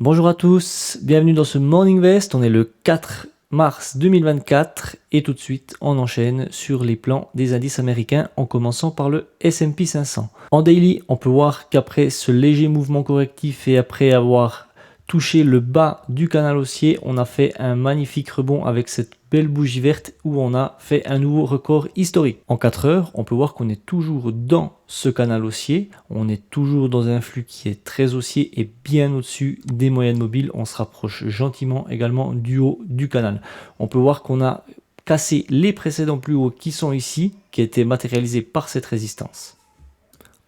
Bonjour à tous, bienvenue dans ce Morning Vest. On est le 4 mars 2024 et tout de suite on enchaîne sur les plans des indices américains en commençant par le S&P 500. En daily, on peut voir qu'après ce léger mouvement correctif et après avoir touché le bas du canal haussier, on a fait un magnifique rebond avec cette belle bougie verte où on a fait un nouveau record historique. En 4 heures, on peut voir qu'on est toujours dans ce canal haussier, on est toujours dans un flux qui est très haussier et bien au-dessus des moyennes mobiles. On se rapproche gentiment également du haut du canal. On peut voir qu'on a cassé les précédents plus hauts qui sont ici, qui étaient matérialisés par cette résistance.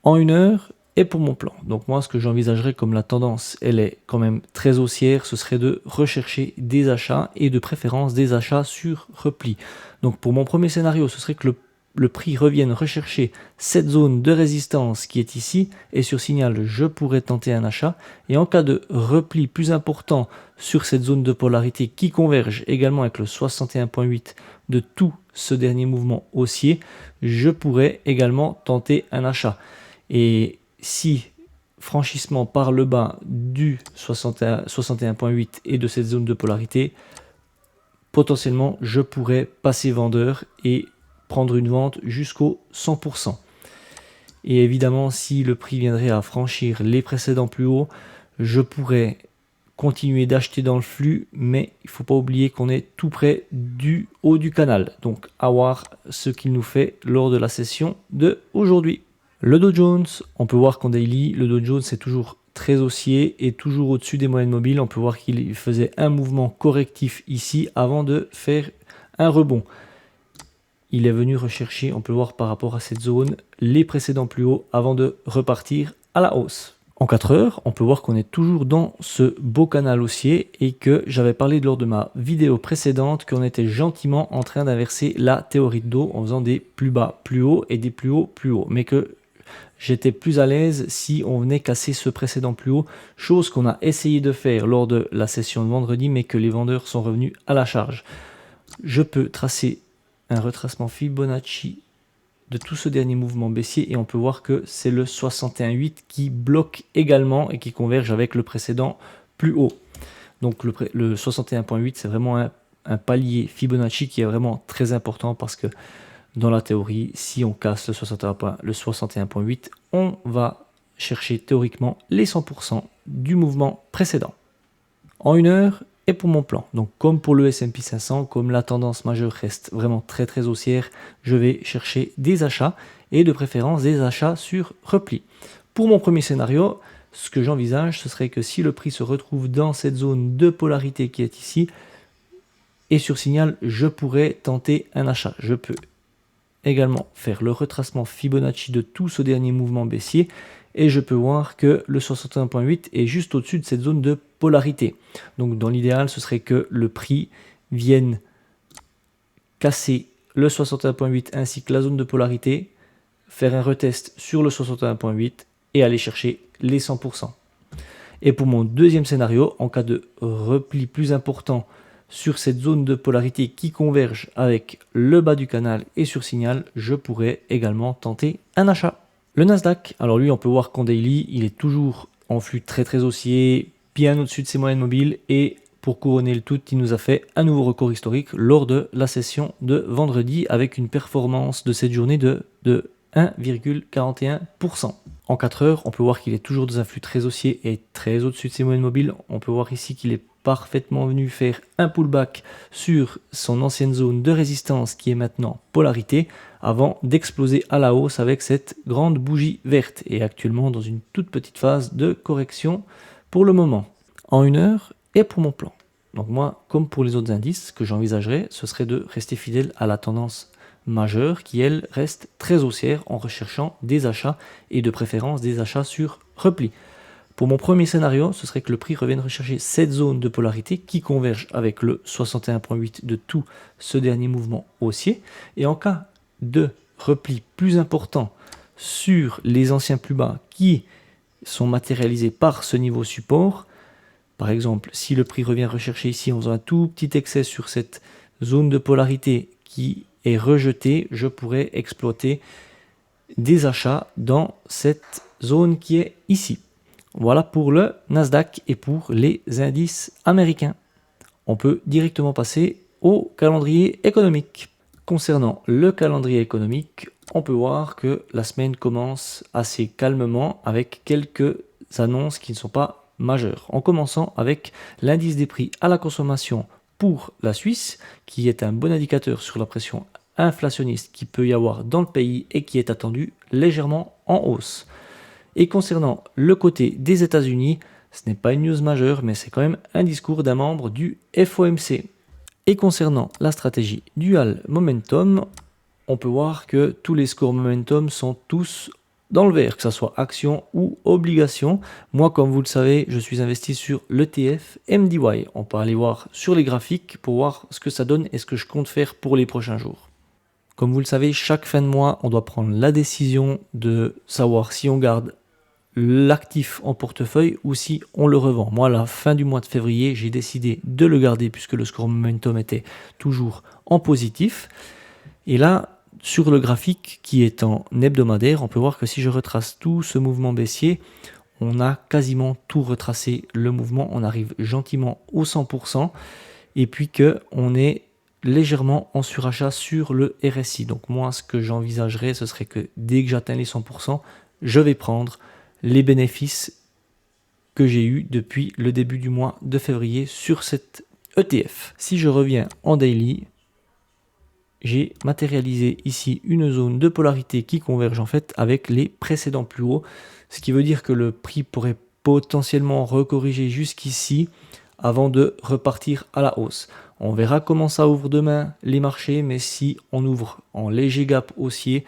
En 1 heure, et pour mon plan, donc moi ce que j'envisagerais comme la tendance, elle est quand même très haussière, ce serait de rechercher des achats et de préférence des achats sur repli. Donc pour mon premier scénario, ce serait que le prix revienne rechercher cette zone de résistance qui est ici et sur signal je pourrais tenter un achat, et en cas de repli plus important sur cette zone de polarité qui converge également avec le 61.8 de tout ce dernier mouvement haussier, je pourrais également tenter un achat. Et si franchissement par le bas du 61.8 et de cette zone de polarité, potentiellement je pourrais passer vendeur et prendre une vente jusqu'au 100%. Et évidemment, si le prix viendrait à franchir les précédents plus hauts, je pourrais continuer d'acheter dans le flux, mais il ne faut pas oublier qu'on est tout près du haut du canal. Donc à voir ce qu'il nous fait lors de la session de aujourd'hui. Le Dow Jones, on peut voir qu'en daily, le Dow Jones est toujours très haussier et toujours au-dessus des moyennes mobiles. On peut voir qu'il faisait un mouvement correctif ici avant de faire un rebond. Il est venu rechercher, on peut le voir par rapport à cette zone, les précédents plus hauts avant de repartir à la hausse. En 4 heures, on peut voir qu'on est toujours dans ce beau canal haussier et que j'avais parlé lors de ma vidéo précédente qu'on était gentiment en train d'inverser la théorie de Dow en faisant des plus bas plus hauts et des plus hauts plus hauts. Mais que j'étais plus à l'aise si on venait casser ce précédent plus haut, chose qu'on a essayé de faire lors de la session de vendredi, mais que les vendeurs sont revenus à la charge. Je peux tracer un retracement Fibonacci de tout ce dernier mouvement baissier et on peut voir que c'est le 61.8 qui bloque également et qui converge avec le précédent plus haut. Donc le 61.8, c'est vraiment un palier Fibonacci qui est vraiment très important parce que dans la théorie, si on casse le 61.8, on va chercher théoriquement les 100% du mouvement précédent. En 1 heure, et pour mon plan, donc comme pour le S&P 500, comme la tendance majeure reste vraiment très haussière, je vais chercher des achats et de préférence des achats sur repli. Pour mon premier scénario, ce que j'envisage, ce serait que si le prix se retrouve dans cette zone de polarité qui est ici, et sur signal, je pourrais tenter un achat. Je peux également faire le retracement Fibonacci de tout ce dernier mouvement baissier et je peux voir que le 61.8 est juste au-dessus de cette zone de polarité. Donc dans l'idéal, ce serait que le prix vienne casser le 61.8 ainsi que la zone de polarité, faire un retest sur le 61.8 et aller chercher les 100%. Et pour mon deuxième scénario, en cas de repli plus important sur cette zone de polarité qui converge avec le bas du canal et sur signal, je pourrais également tenter un achat. Le Nasdaq, alors lui on peut voir qu'en daily, il est toujours en flux très haussier, bien au-dessus de ses moyennes mobiles et pour couronner le tout, il nous a fait un nouveau record historique lors de la session de vendredi avec une performance de cette journée de 1,41%. En 4 heures, on peut voir qu'il est toujours dans un flux très haussier et très au-dessus de ses moyennes mobiles. On peut voir ici qu'il est parfaitement venu faire un pullback sur son ancienne zone de résistance qui est maintenant polarité avant d'exploser à la hausse avec cette grande bougie verte et actuellement dans une toute petite phase de correction pour le moment. En 1 heure et pour mon plan. Donc moi, comme pour les autres indices, ce que j'envisagerais, ce serait de rester fidèle à la tendance majeure qui, elle, reste très haussière en recherchant des achats et de préférence des achats sur repli. Pour mon premier scénario, ce serait que le prix revienne rechercher cette zone de polarité qui converge avec le 61.8 de tout ce dernier mouvement haussier. Et en cas de repli plus important sur les anciens plus bas qui sont matérialisés par ce niveau support, par exemple, si le prix revient rechercher ici en faisant un tout petit excès sur cette zone de polarité qui est rejetée, je pourrais exploiter des achats dans cette zone qui est ici. Voilà pour le Nasdaq et pour les indices américains. On peut directement passer au calendrier économique. Concernant le calendrier économique, on peut voir que la semaine commence assez calmement avec quelques annonces qui ne sont pas majeures. En commençant avec l'indice des prix à la consommation pour la Suisse, qui est un bon indicateur sur la pression inflationniste qu'il peut y avoir dans le pays et qui est attendu légèrement en hausse. Et concernant le côté des États-Unis, ce n'est pas une news majeure, mais c'est quand même un discours d'un membre du FOMC. Et concernant la stratégie Dual Momentum, on peut voir que tous les scores Momentum sont tous dans le vert, que ce soit action ou obligation. Moi, comme vous le savez, je suis investi sur l'ETF MDY. On peut aller voir sur les graphiques pour voir ce que ça donne et ce que je compte faire pour les prochains jours. Comme vous le savez, chaque fin de mois, on doit prendre la décision de savoir si on garde l'actif en portefeuille ou si on le revend. Moi, à la fin du mois de février, j'ai décidé de le garder puisque le score momentum était toujours en positif. Et là, sur le graphique qui est en hebdomadaire, on peut voir que si je retrace tout ce mouvement baissier, on a quasiment tout retracé le mouvement. On arrive gentiment au 100% et puis qu'on est légèrement en surachat sur le RSI. Donc moi, ce que j'envisagerais, ce serait que dès que j'atteins les 100%, je vais prendre les bénéfices que j'ai eus depuis le début du mois de février sur cette ETF. Si je reviens en daily, j'ai matérialisé ici une zone de polarité qui converge en fait avec les précédents plus hauts, ce qui veut dire que le prix pourrait potentiellement recorriger jusqu'ici avant de repartir à la hausse. On verra comment ça ouvre demain les marchés, mais si on ouvre en léger gap haussier,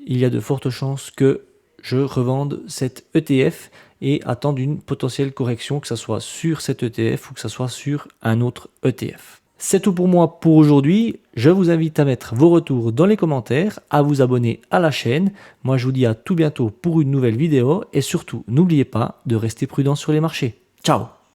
il y a de fortes chances que je revende cet ETF et attendre une potentielle correction, que ce soit sur cet ETF ou que ce soit sur un autre ETF. C'est tout pour moi pour aujourd'hui. Je vous invite à mettre vos retours dans les commentaires, à vous abonner à la chaîne. Moi, je vous dis à tout bientôt pour une nouvelle vidéo et surtout, n'oubliez pas de rester prudent sur les marchés. Ciao!